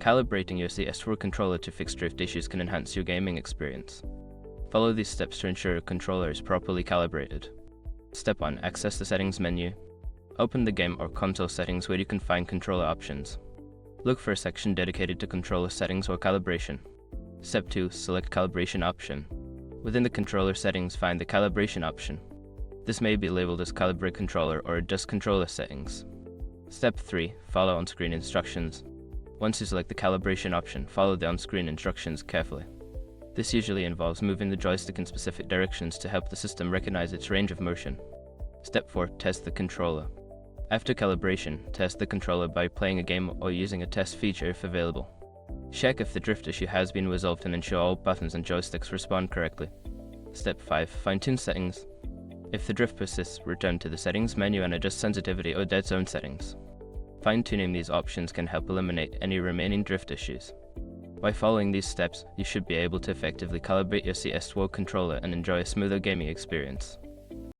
Calibrating your CS2 controller to fix drift issues can enhance your gaming experience. Follow these steps to ensure your controller is properly calibrated. Step 1. Access the settings menu. Open the game or console settings where you can find controller options. Look for a section dedicated to controller settings or calibration. Step 2. Select calibration option. Within the controller settings, find the calibration option. This may be labeled as Calibrate controller or adjust controller settings. Step 3. Follow on-screen instructions. Once you select the calibration option, follow the on-screen instructions carefully. This usually involves moving the joystick in specific directions to help the system recognize its range of motion. Step 4. Test the controller. After calibration, test the controller by playing a game or using a test feature if available. Check if the drift issue has been resolved and ensure all buttons and joysticks respond correctly. Step 5. Fine-tune settings. If the drift persists, return to the settings menu and adjust sensitivity or dead zone settings. Fine-tuning these options can help eliminate any remaining drift issues. By following these steps, you should be able to effectively calibrate your CS2 controller and enjoy a smoother gaming experience.